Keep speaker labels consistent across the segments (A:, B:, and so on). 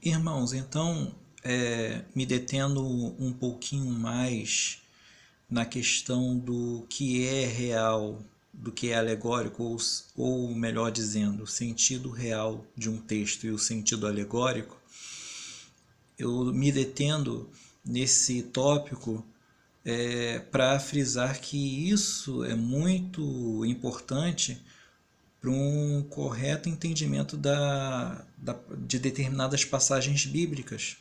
A: Irmãos, então, me detendo um pouquinho mais na questão do que é real, do que é alegórico, ou melhor dizendo, o sentido real de um texto e o sentido alegórico, eu me detendo nesse tópico para frisar que isso é muito importante para um correto entendimento de determinadas passagens bíblicas.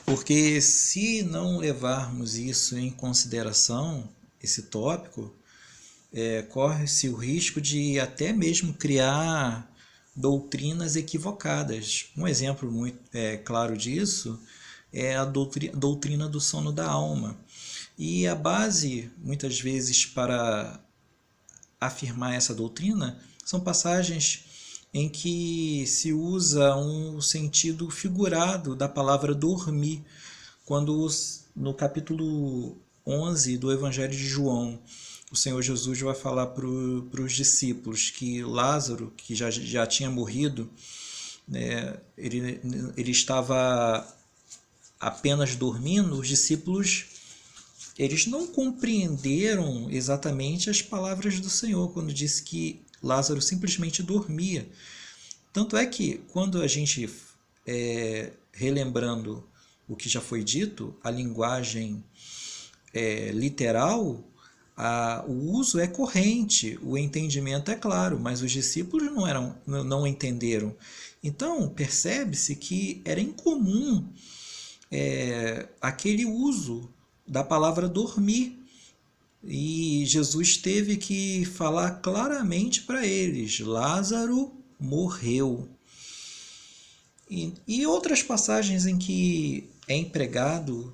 A: Porque se não levarmos isso em consideração, esse tópico, corre-se o risco de até mesmo criar doutrinas equivocadas. Um exemplo muito claro disso é a doutrina do sono da alma. E a base, muitas vezes, para afirmar essa doutrina são passagens em que se usa um sentido figurado da palavra dormir, quando no capítulo 11 do Evangelho de João, o Senhor Jesus vai falar para os discípulos que Lázaro, que já tinha morrido, né, ele estava apenas dormindo. Os discípulos eles não compreenderam exatamente as palavras do Senhor quando disse que Lázaro simplesmente dormia. Tanto é que quando a gente, relembrando o que já foi dito, a linguagem literal, o uso é corrente, o entendimento é claro, mas os discípulos não entenderam. Então, percebe-se que era incomum aquele uso da palavra dormir. E Jesus teve que falar claramente para eles: Lázaro morreu. E outras passagens em que é empregado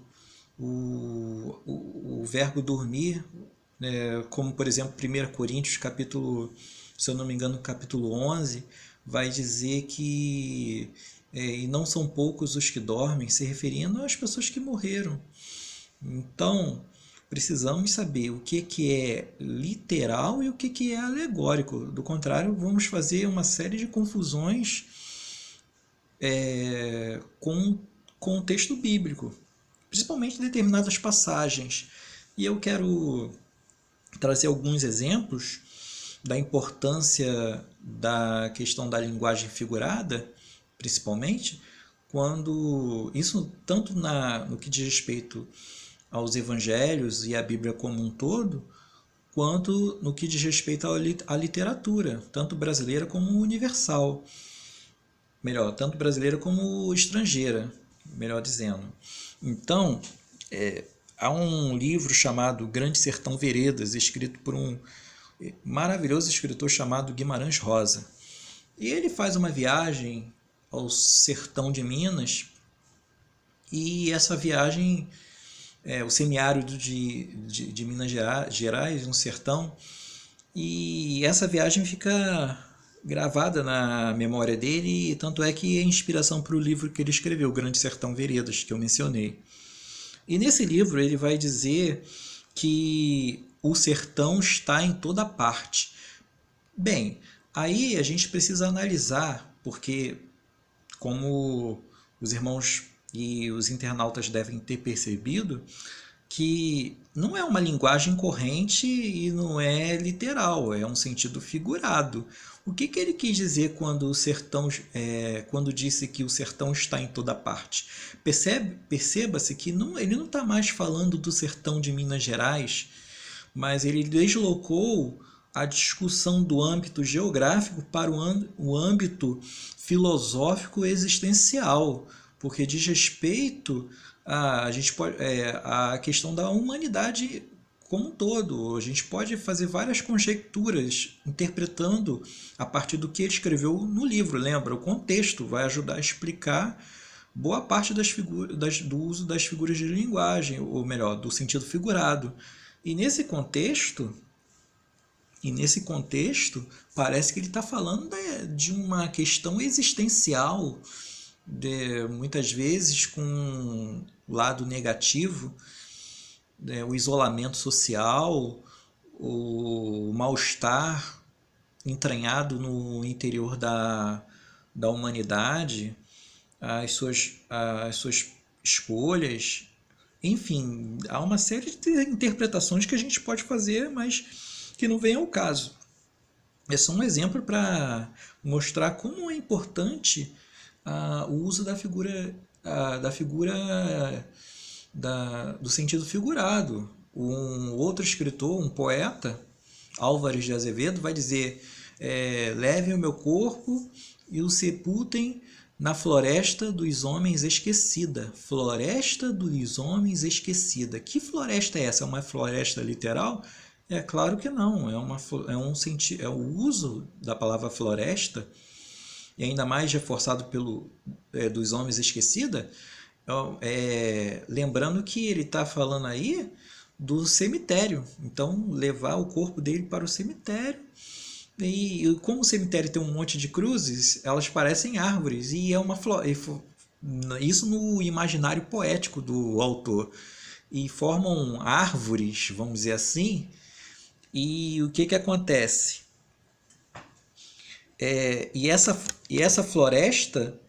A: o verbo dormir, como por exemplo 1 Coríntios, capítulo, se eu não me engano, capítulo 11, vai dizer que e não são poucos os que dormem, se referindo às pessoas que morreram. Então, precisamos saber o que é literal e o que é alegórico. Do contrário, vamos fazer uma série de confusões com o texto bíblico, principalmente determinadas passagens. E eu quero trazer alguns exemplos da importância da questão da linguagem figurada, principalmente, quando isso tanto no que diz respeito aos evangelhos e à Bíblia como um todo, quanto no que diz respeito à literatura, tanto brasileira como universal. Melhor, tanto brasileira como estrangeira, melhor dizendo. Então, há um livro chamado Grande Sertão Veredas, escrito por um maravilhoso escritor chamado Guimarães Rosa. E ele faz uma viagem ao sertão de Minas, e essa viagem o semiárido de Minas Gerais, um sertão, e essa viagem fica gravada na memória dele, e tanto é que é inspiração para o livro que ele escreveu, Grande Sertão Veredas, que eu mencionei. E nesse livro ele vai dizer que o sertão está em toda parte. Bem, aí a gente precisa analisar, porque como os irmãos e os internautas devem ter percebido, que não é uma linguagem corrente e não é literal, é um sentido figurado. O que ele quis dizer quando quando disse que o sertão está em toda parte? Perceba-se que ele não está mais falando do sertão de Minas Gerais, mas ele deslocou a discussão do âmbito geográfico para o âmbito filosófico existencial, porque diz respeito a gente pode, a questão da humanidade como um todo. A gente pode fazer várias conjecturas interpretando a partir do que ele escreveu no livro. Lembra, o contexto vai ajudar a explicar boa parte do uso das figuras de linguagem, ou melhor, do sentido figurado. E nesse contexto, parece que ele está falando de uma questão existencial, muitas vezes com o lado negativo, o isolamento social, o mal-estar entranhado no interior da humanidade, as suas escolhas, enfim, há uma série de interpretações que a gente pode fazer, mas que não vem ao caso. É só um exemplo para mostrar como é importante o uso do sentido figurado. Um outro escritor, um poeta, Álvares de Azevedo, vai dizer: levem o meu corpo e o sepultem na floresta dos homens esquecida. Floresta dos homens esquecida. Que floresta é essa? É uma floresta literal? É claro que não. É o uso da palavra floresta, e ainda mais reforçado dos homens esquecida, lembrando que ele está falando aí do cemitério. Então, levar o corpo dele para o cemitério. E como o cemitério tem um monte de cruzes, elas parecem árvores. E é uma isso no imaginário poético do autor. E formam árvores, vamos dizer assim. E o que acontece? E essa floresta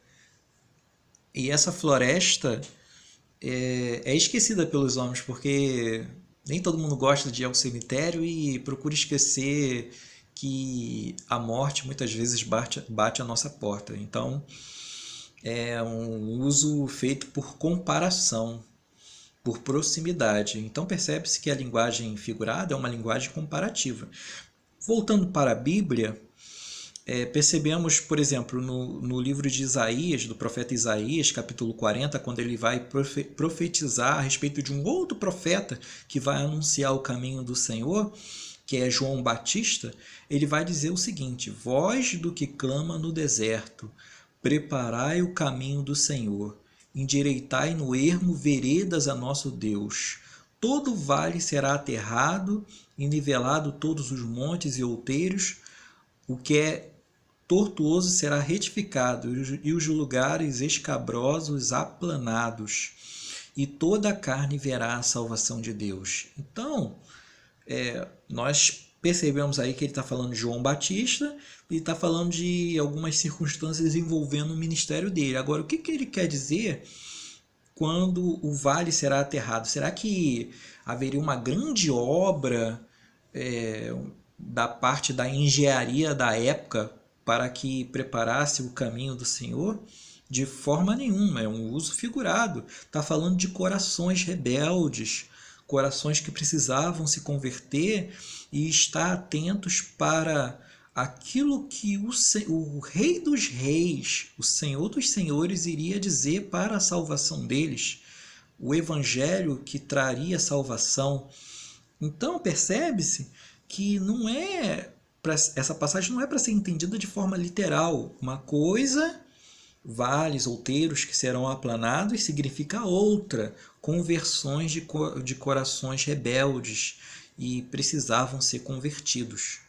A: é esquecida pelos homens, porque nem todo mundo gosta de ir ao cemitério e procura esquecer que a morte muitas vezes bate a nossa porta. Então, é um uso feito por comparação, por proximidade. Então, percebe-se que a linguagem figurada é uma linguagem comparativa. Voltando para a Bíblia, percebemos, por exemplo, no livro de Isaías, do profeta Isaías, capítulo 40, quando ele vai profetizar a respeito de um outro profeta que vai anunciar o caminho do Senhor, que é João Batista, ele vai dizer o seguinte: voz do que clama no deserto, preparai o caminho do Senhor, endireitai no ermo veredas a nosso Deus. Todo vale será aterrado e nivelado todos os montes e outeiros, o que é tortuoso será retificado, e os lugares escabrosos aplanados, e toda a carne verá a salvação de Deus. Então, nós percebemos aí que ele está falando de João Batista e está falando de algumas circunstâncias envolvendo o ministério dele. Agora, o que ele quer dizer quando o vale será aterrado? Será que haveria uma grande obra da parte da engenharia da época para que preparasse o caminho do Senhor? De forma nenhuma, é um uso figurado. Está falando de corações rebeldes, corações que precisavam se converter e estar atentos para aquilo que o Rei dos Reis, o Senhor dos Senhores, iria dizer para a salvação deles, o Evangelho que traria salvação. Então, percebe-se que essa passagem não é para ser entendida de forma literal. Uma coisa, vales, outeiros que serão aplanados, significa outra, conversões de corações rebeldes e precisavam ser convertidos.